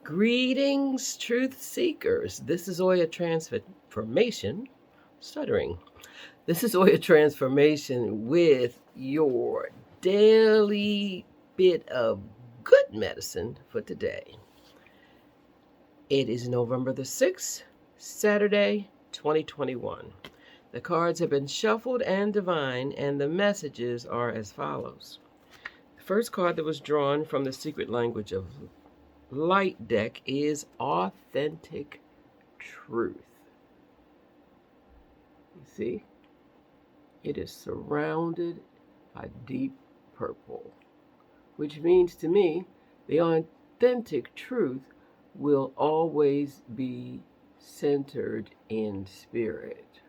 Greetings, truth seekers. This is Oya Transformation. Stuttering. This is Oya Transformation with your daily bit of good medicine for today. It is November the 6th, Saturday, 2021. The cards have been shuffled and divined, and the messages are as follows. The first card that was drawn from the Secret Language of Light deck is Authentic Truth. You see, it is surrounded by deep purple, which means to me the authentic truth will always be centered in spirit.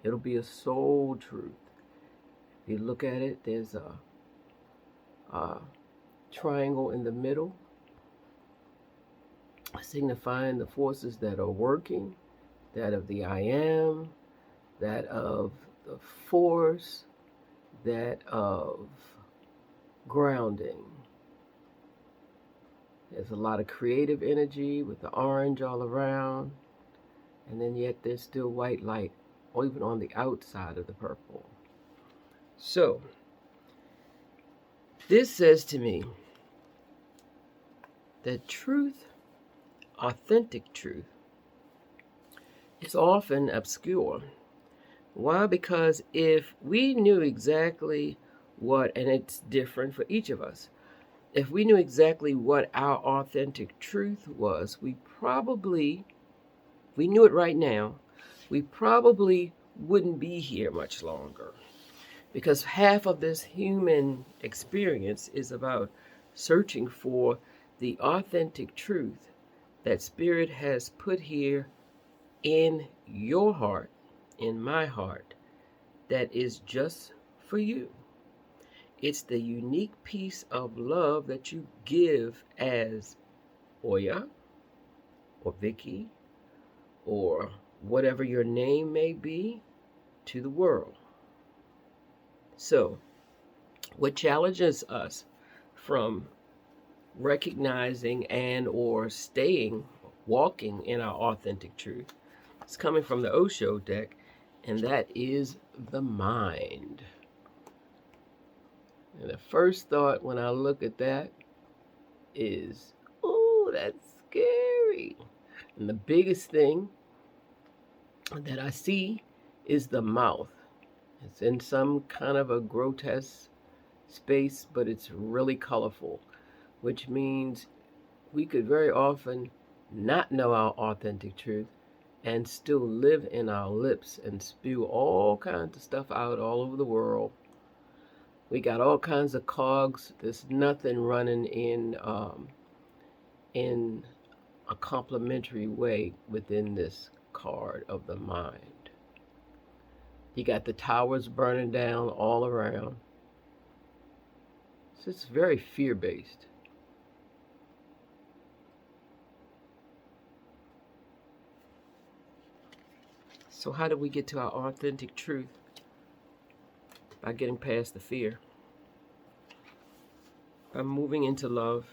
It'll be a soul truth. If you look at it, there's a triangle in the middle, signifying the forces that are working, that of the I am, that of the force, that of grounding. There's a lot of creative energy with the orange all around, and then yet there's still white light, even on the outside of the purple. So, this says to me that truth, authentic truth, is often obscure. Why? Because if we knew exactly what, and it's different for each of us, if we knew exactly what our authentic truth was, we knew it right now, we probably wouldn't be here much longer. Because half of this human experience is about searching for the authentic truth that Spirit has put here in your heart, in my heart, that is just for you. It's the unique piece of love that you give as Oya or Vicky or whatever your name may be to the world. So, what challenges us from recognizing and or walking in our authentic truth is coming from the Osho deck, and that is the mind. And the first thought when I look at that is, oh, that's scary. And the biggest thing that I see is the mouth. It's in some kind of a grotesque space, but it's really colorful, which means we could very often not know our authentic truth and still live in our lips and spew all kinds of stuff out all over the world. We got all kinds of cogs. There's nothing running in a complementary way within this card of the mind. You got the towers burning down all around. So it's very fear-based. So how do we get to our authentic truth? By getting past the fear. By moving into love.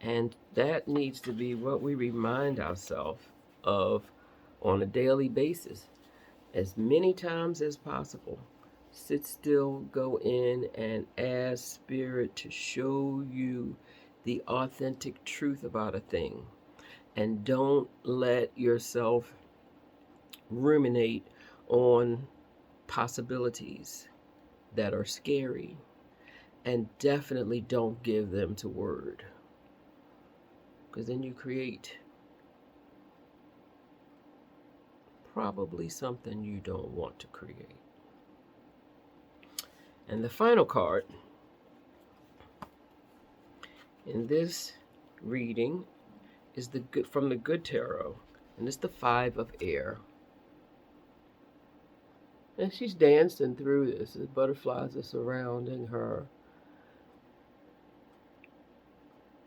And that needs to be what we remind ourselves of on a daily basis. As many times as possible. Sit still, go in, and ask Spirit to show you the authentic truth about a thing. And don't let yourself ruminate on possibilities that are scary. And definitely don't give them to word. Because then you create probably something you don't want to create. And the final card in this reading is from the Good Tarot, and it's the Five of Air. And she's dancing through this. The butterflies are surrounding her.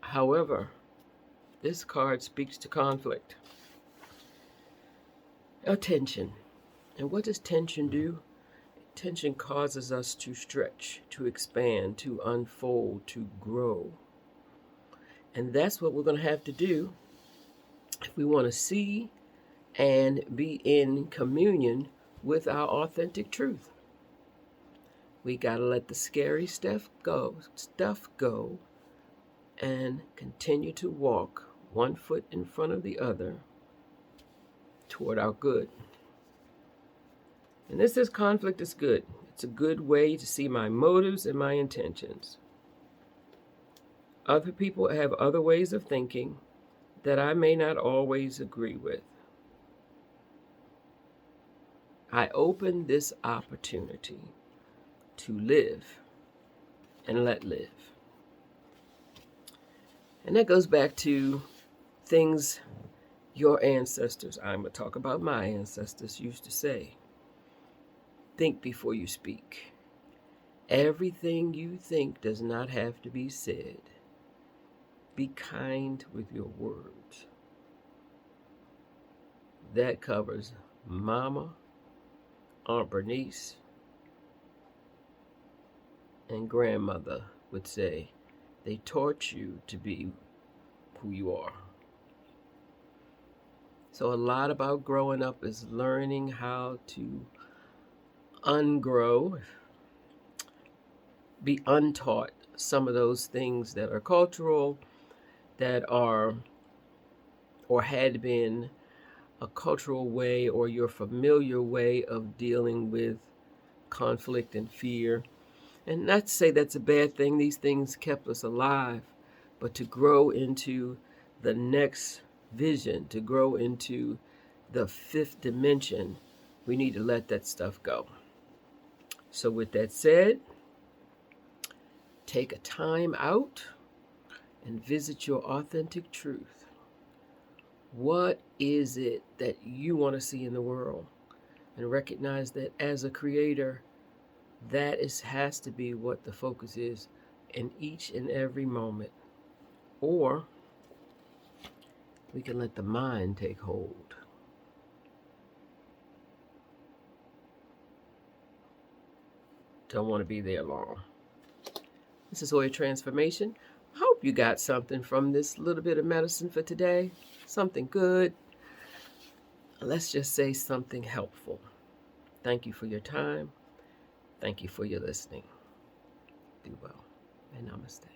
However, this card speaks to conflict. Tension. And what does tension do? Tension causes us to stretch, to expand, to unfold, to grow. And that's what we're going to have to do if we want to see and be in communion with our authentic truth. We got to let the scary stuff go, and continue to walk one foot in front of the other toward our good. And this conflict is good. It's a good way to see my motives and my intentions. Other people have other ways of thinking that I may not always agree with. I open this opportunity to live and let live. And that goes back to things your ancestors, I'm going to talk about my ancestors, used to say. Think before you speak. Everything you think does not have to be said. Be kind with your words. That covers Mama, Aunt Bernice, and Grandmother would say they taught you to be who you are. So a lot about growing up is learning how to ungrow, be untaught some of those things that are cultural, that are or had been a cultural way or your familiar way of dealing with conflict and fear. And not to say that's a bad thing, these things kept us alive, but to grow into the next vision, to grow into the fifth dimension, we need to let that stuff go. So with that said, take a time out and visit your authentic truth. What is it that you want to see in the world? And recognize that as a creator, that has to be what the focus is in each and every moment. Or we can let the mind take hold. Don't want to be there long. This is Oya Transformation. I hope you got something from this little bit of medicine for today. Something good. Let's just say something helpful. Thank you for your time. Thank you for your listening. Be well, and namaste.